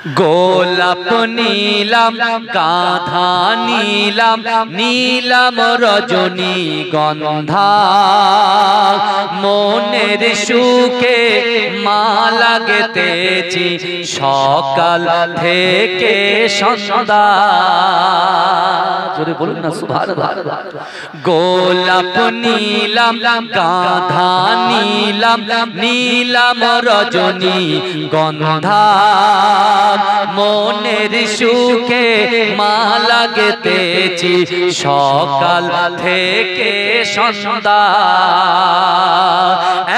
গোলাপ নীলাম গাঁথা নীলাম নীলাম রজনী গন্ধা মনের সুখে মালা গেথেছি সকাল থেকে সন্ধ্যা। জোরে বলুন না সুবহানাল্লাহ। গোলাপ নীলাম গাঁথা নীলাম নীলাম রজনী গন্ধা মনের সুখে মালা গেথেছি সকাল থেকে সন্ধ্যা।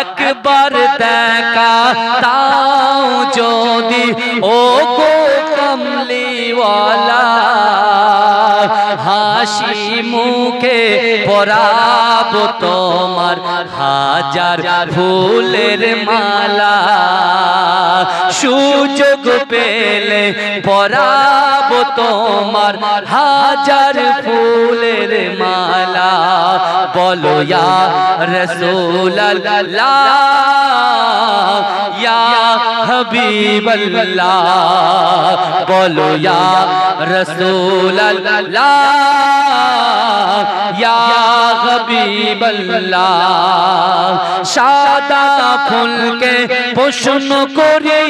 একবার দেখা তাও যদি ও গো কমলিওয়ালা হাসি মুখে পরাবো তোমার হাজার ফুলের মালা। সুযোগ পেলে পরাবো তোমার হাজার ফুলের মালা। বলো ইয়া রাসূলুল্লাহ ইয়া হাবিবাল্লাহ, বলো ইয়া রাসূলুল্লাহ ইয়া হাবিবাল্লাহ। সাদা ফুলকে প্রশ্ন করি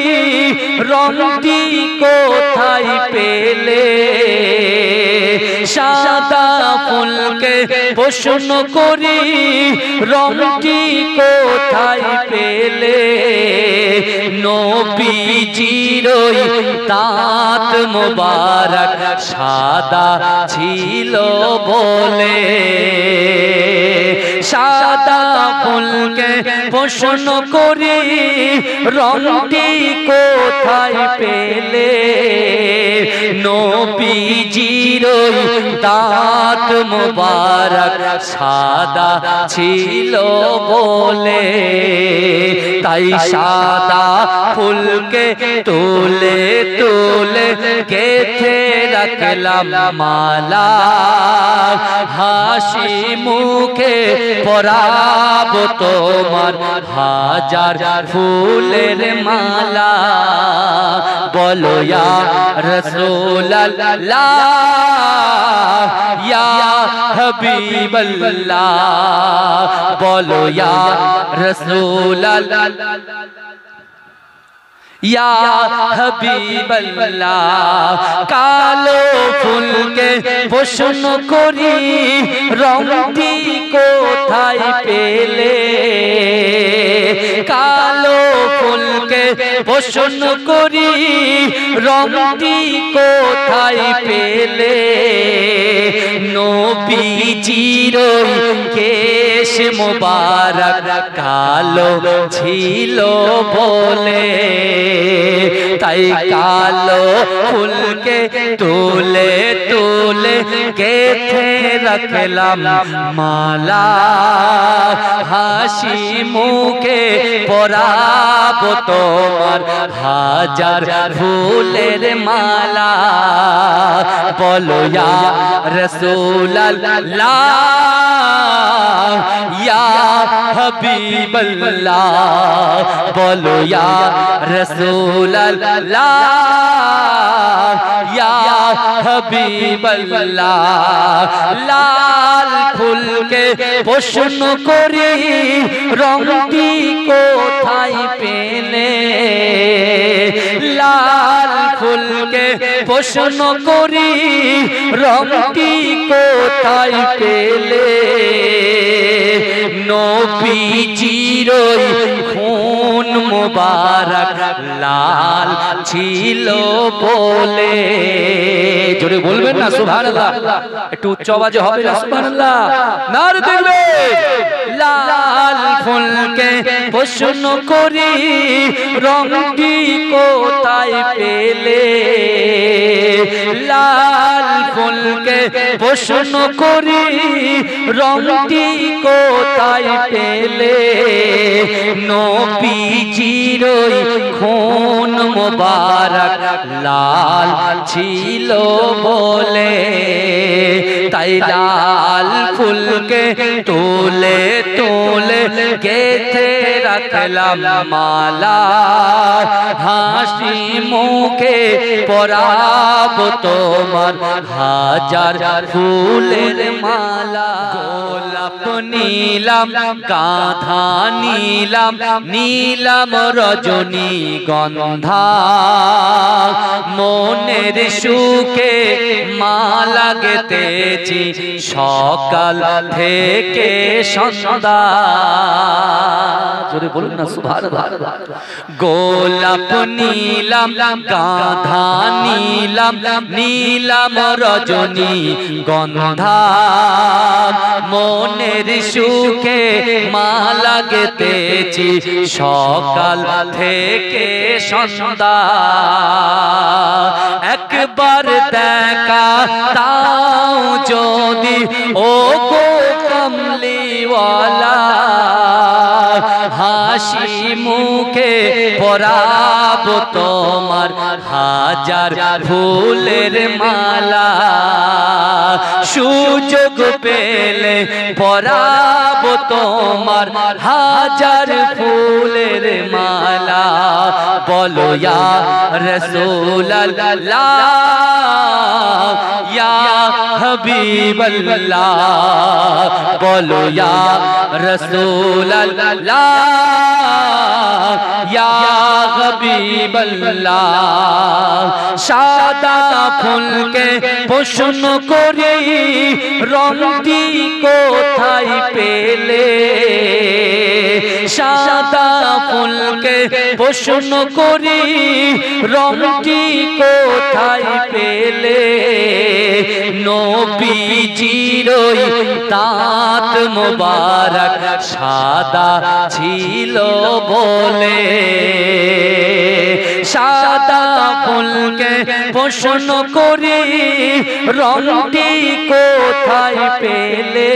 রংটি কোথায় পেলে, সাদা ফুলকে প্রশ্ন করি রংটি কোথায় পেলে। নবীজির দাঁত মোবারক সাদা ছিল বলে, সাদা ফুলকে প্রশ্ন করি রংটি কোথায় পেলে। নবীজির দাঁত মোবারক সাদা ছিল বলে, তাই সাদা ফুলকে তুলে তুলে গেথে রাখলাম মালা। হাসি মুখে পরাবো তোমার হাজার ফুলের মালা। বলো ইয়া রাসূলুল্লাহ ইয়া হাবিবাল্লাহ, বলো ইয়া রাসূলুল্লাহ ইয়া হাবিবাল্লাহ। কালো ফুলকে প্রশ্ন করি রংটি কোথায় পেলে, কালো ফুলকে প্রশ্ন করি রংটি কোথায় পেলে। নবীজির কেশ মোবারক কালো ছিল বলে, তাই কালো ফুলকে তুলে তুলে গেথে রাখলাম মালা। হাসি মুখে পরাবো তোমার হাজার ফুলের মালা। বলো ইয়া রাসূলুল্লাহ ইয়া হাবিবাল্লাহ, বলো ইয়া রাসূলুল্লাহ ইয়া হাবিবাল্লাহ। লাল ফুলকে প্রশ্ন করি রংটি কোথায় পেলে, লাল ফুলকে প্রশ্ন করি রংটি কোথায় পেলে। নবীজির খুন মোবারক লাল ছিল বলে। জোরে বলবেন না সুবহানাল্লাহ, একটু উচ্চ আওয়াজে হবে না সুবহানাল্লাহ। নারে তাকবীর। লাল ফুলকে প্রশ্ন করি রংটি কোথায় পেলে, লাল ফুলকে প্রশ্ন করি রংটি কোথায় পেলে। নবীজির খুন মোবারক লাল ছিল বলে, তাই লাল ফুলকে তুলে তুলে গেথে রাখলাম মালা, হাসি মুখে পরাবো তোমার হাজার ফুলের মালা। গোলাপ নীলাম গাঁথা নীলাম, নীলাম রজনী গন্ধা, মনের সুখে মালা গেথেছি সকাল থেকে সন্ধ্যা। জোরে বলুন না সুবহানাল্লাহ। গোলাপ নীলাম গাঁথা নীলাম, নীলাম রজনী গন্ধা, মনের সুখে মালা গেথেছি সকাল থেকে সন্ধ্যা। একবার দেখা তাও যদি ও গো কমলিওয়ালা, হাসি মুখে পরাবো তোমার হাজার ফুলের মালা। সুযোগ পেলে পরাবো তোমার হাজার ফুলের মালা। বলো ইয়া রাসূলুল্লাহ ইয়া হাবিবাল্লাহ, বলো ইয়া রাসূলুল্লাহ ইয়া হাবিবাল্লাহ। সাদা ফুলকে প্রশ্ন করি রংটি কোথায় পেলে, সাদা ফুলকে প্রশ্ন করি রংটি কোথায় পেলে। নবীজির দাঁত মোবারক সাদা ছিল বলে, সাদা ফুলকে প্রশ্ন করি রংটি কোথায় পেলে।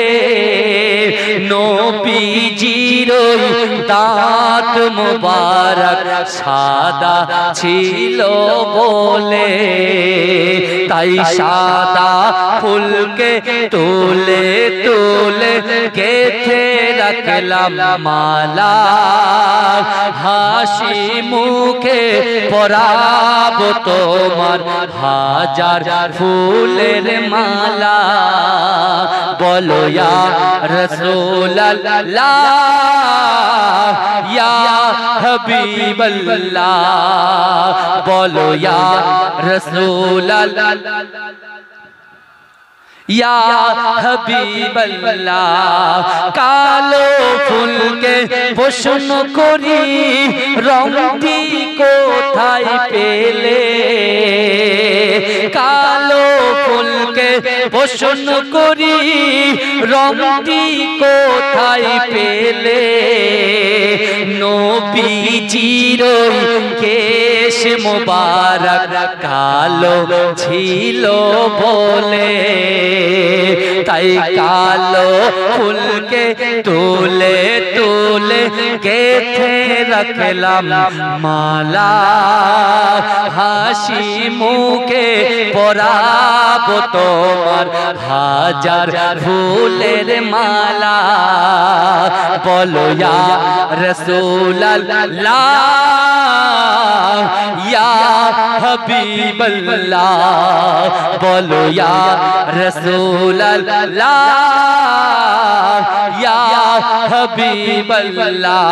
নবীজির দাঁত মোবারক সাদা ছিল বলে, তাই সাদা ফুলকে তুলে তুলে গেথে রাখলাম মালা। হাসি মুখে পরাবো তোমার হাজার ফুলের মালা। বলো ইয়া রাসূলুল্লাহ ইয়া হাবিবাল্লাহ, বলো ইয়া রাসূলুল্লাহ ইয়া হাবিবাল্লাহ। কালো ফুলকে প্রশ্ন করি রংটি কোথায় পেলে, কালো ফুলকে প্রশ্ন করি রংটি কোথায় পেলে। নবীজির কেশ মোবারক কালো ছিল বলে, তাই কালো ফুলকে তুলে তুলে গেথে রাখলাম মালা। হাসি মুখে পরাবো তোমার হাজার ফুলের মালা। বলো ইয়া রাসূলুল্লাহ ইয়া হাবিবাল্লাহ, বলো ইয়া রাসূলুল্লাহ ইয়া হাবিবাল্লাহ।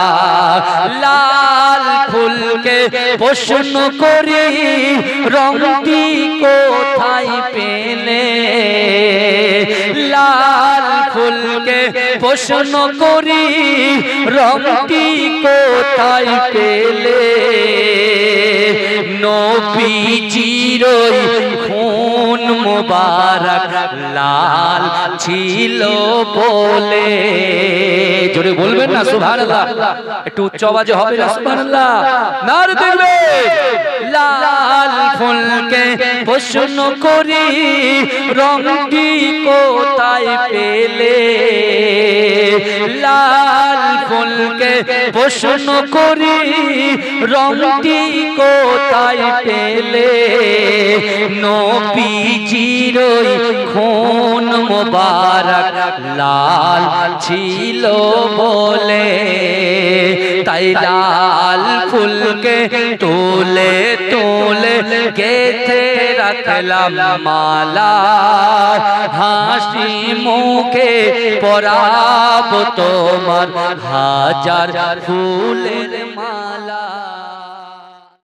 লাল ফুলকে প্রশ্ন করি রংটি কোথায় পেলে, লাল ফুলকে প্রশ্ন করি রংটি কোথায় পেলে। নবীজির খুন মোবারক লাল ছিল বলে। জোরে বলবেন না সুবহানাল্লাহ, একটু উচ্চ আওয়াজে হবে না সুবহানাল্লাহ। নারে তাকবীর। লাল ফুলকে প্রশ্ন করি রংটি কোথায় পেলে, লাল ফুলকে প্রশ্ন করি রংটি কোথায় পেলে। নবীজির খুন মোবারক লাল ছিল বলে, তাই লাল ফুলকে তুলে তুলে গেথে রাখলাম মালা, হাসি মুখে পরাব তোমার হাজার ফুলের মালা।